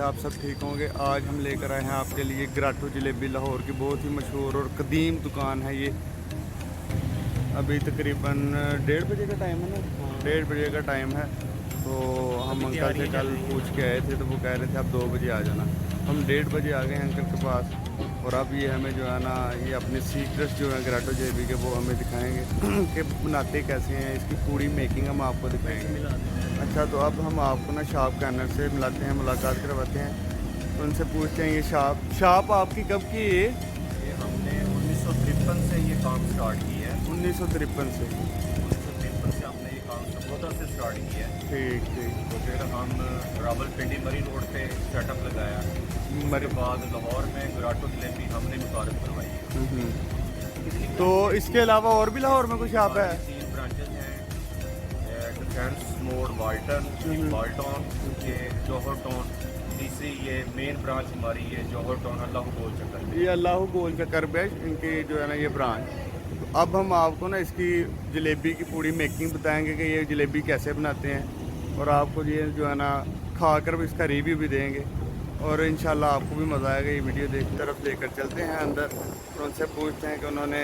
आप सब ठीक होंगे। आज हम लेकर आए हैं आपके लिए ग्राटो जलेबी, लाहौर की बहुत ही मशहूर और कदीम दुकान है ये। अभी तकरीबन 1:30 बजे का टाइम है ना, 1:30 बजे का टाइम है। तो हम अंकल से कल पूछ के आए थे तो वो कह रहे थे आप 2 बजे आ जाना। हम 1:30 बजे आ गए हैं अंकल के पास, और अब ये हमें जो है ना ये अपने सीक्रेट्स जो है ग्राटो जलेबी के वो हमें दिखाएंगे कि बनाते कैसे हैं, इसकी पूरी मेकिंग हम आपको दिखाएंगे। अच्छा, तो अब हम आपको ना शॉप के ऑनर से मिलाते हैं, मुलाकात करवाते हैं, तो उनसे पूछते हैं ये शॉप आपकी कब की है? ये हमने 1953 से ये काम स्टार्ट किया है। 1953 से हमने ये काम सबोदा से स्टार्ट किया है। ठीक ठीक। तो फिर हम रावलपिंडी मरी रोड पे सेटअप लगाया, उसके बाद लाहौर में ग्राटो जलेबी हमने मुतारफ करवाई है। तो इसके अलावा और भी लाहौर में कुछ शॉप है? 3 ब्रांचेस हैं, डिफेंस मोड़ वाल्टन, वाल्टन, ये जौहर टाउन, तीसरी ये मेन ब्रांच हमारी है जौहर टाउन अल्लाह गोल चक्कर में। ये अल्लाह गोल चक्कर पे इनकी जो है ना ये ब्रांच। तो अब हम आपको ना इसकी जलेबी की पूरी मेकिंग बताएंगे कि ये जलेबी कैसे बनाते हैं, और आपको ये जो है ना खा कर भी इसका रिव्यू भी देंगे, और इंशाल्लाह आपको भी मज़ा आएगा। ये वीडियो देख तरफ लेकर चलते हैं अंदर और उनसे पूछते हैं कि उन्होंने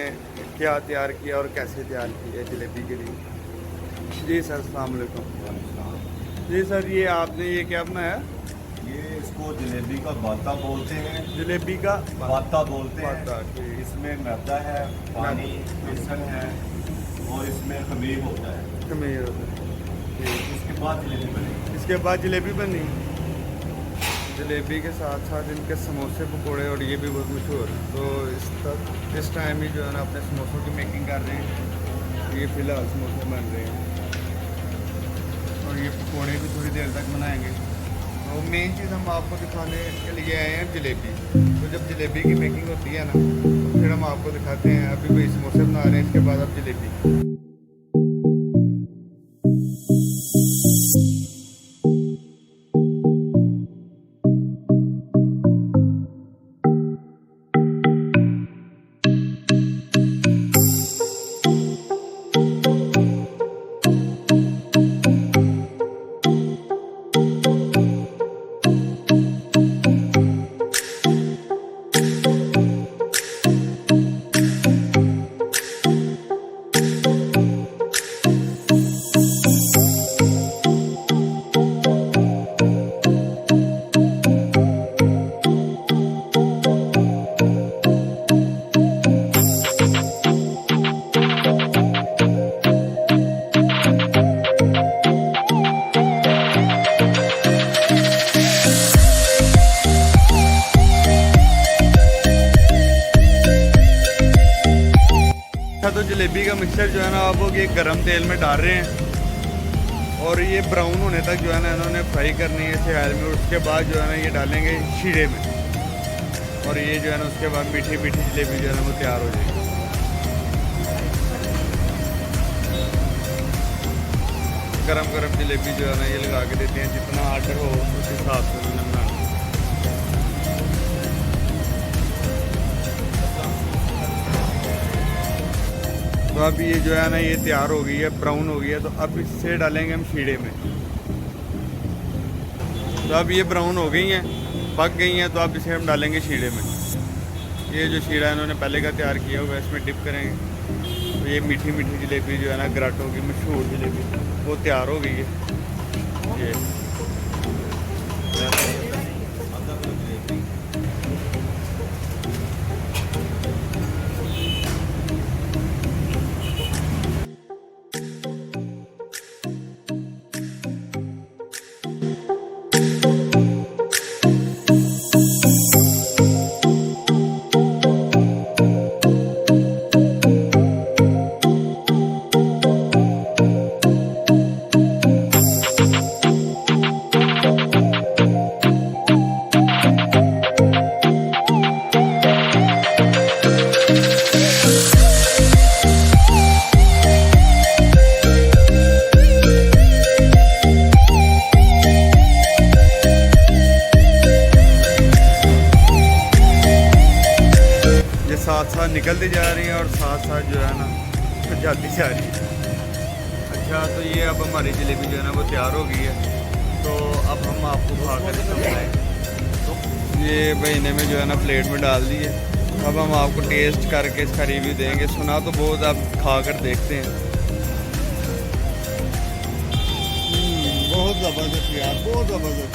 क्या तैयार किया और कैसे तैयार की है जलेबी के लिए। जी सर, अस्सलाम वालेकुम। जी सर, ये आपने ये क्या बनाया? ये इसको जलेबी का बाता बोलते हैं। जलेबी का बाता बोलते बाता, हैं। ठीक। इसमें मैदा है, पानी, बेसन है और इसमें खमीर होता है। खमीर होता है, ठीक। इसके बाद जलेबी बनेगी। इसके बाद जलेबी बनी। जलेबी के साथ साथ इनके समोसे पकौड़े और ये भी बहुत मशहूर है। तो इस टाइम ही जो है ना अपने समोसों की मेकिंग कर रहे हैं। ये फ़िलहाल समोसे बन रहे हैं और ये पकौड़े भी थोड़ी देर तक बनाएंगे। तो मेन चीज़ हम आपको दिखाने के लिए आए हैं जलेबी। तो जब जलेबी की मेकिंग होती है ना तो फिर हम आपको दिखाते हैं। अभी भाई समोसे बना रहे हैं, इसके बाद अब जलेबी। तो जलेबी का मिक्सचर जो है ना आप वो ये गरम तेल में डाल रहे हैं, और ये ब्राउन होने तक जो है ना इन्होंने फ्राई करनी है इसे ऑयल में। उसके बाद जो है ना ये डालेंगे शीरे में, और ये जो है ना उसके बाद मीठी मीठी जलेबी जो है ना वो तैयार हो जाएगी। गरम गरम जलेबी जो है ना ये लगा के देते हैं, जितना आर्डर हो उस हिसाब से उन्होंने बनाना। तो अब ये जो है ना ये तैयार हो गई है, ब्राउन हो गई है। तो अब इससे डालेंगे हम शीरे में। तो अब ये ब्राउन हो गई हैं, पक गई हैं, तो अब इसे हम डालेंगे शीरे में। ये जो शीरा इन्होंने पहले का तैयार किया हुआ है इसमें डिप करेंगे। तो ये मीठी मीठी जलेबी जो है ना ग्राटो की मशहूर जलेबी वो तैयार हो गई है। ये साथ साथ निकलती जा रही हैं और साथ साथ जो है ना जाती जा रही है। अच्छा, तो ये अब हमारी जलेबी जो है ना वो तैयार हो गई है। तो अब हम आपको खा कर समझाएँ। ये महीने में जो है ना प्लेट में डाल दी है। अब हम आपको टेस्ट करके इसका रिव्यू देंगे। सुना तो बहुत, आप खा कर देखते हैं। बहुत ज़बरदस्त यार, बहुत ज़बरदस्त।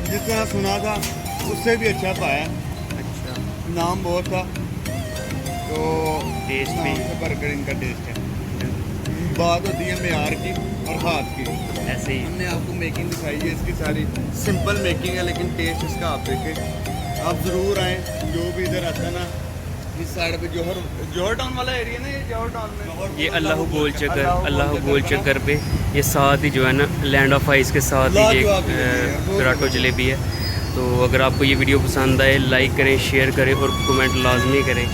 जितना सुना था उससे भी अच्छा पाया। अच्छा, नाम बहुत था तो टेस्ट भी बर्गर इनका टेस्ट है। बात होती है मेयार की और हाथ की। ऐसे ही। हमने आपको मेकिंग दिखाई है इसकी, सारी सिंपल मेकिंग है, लेकिन टेस्ट इसका आप देखें। आप ज़रूर आएँ, जो भी इधर आता है ना इस साइड पे, जौहर टाउन वाला एरिया ना, ये जौहर टाउन में, ये अल्लाह गोल चक्कर पे, ये साथ ही जो है ना लैंड ऑफ आइस के साथ ही ये ग्राटो जलेबी है। तो अगर आपको ये वीडियो पसंद आए, लाइक करें, शेयर करें और कमेंट लाजमी करें।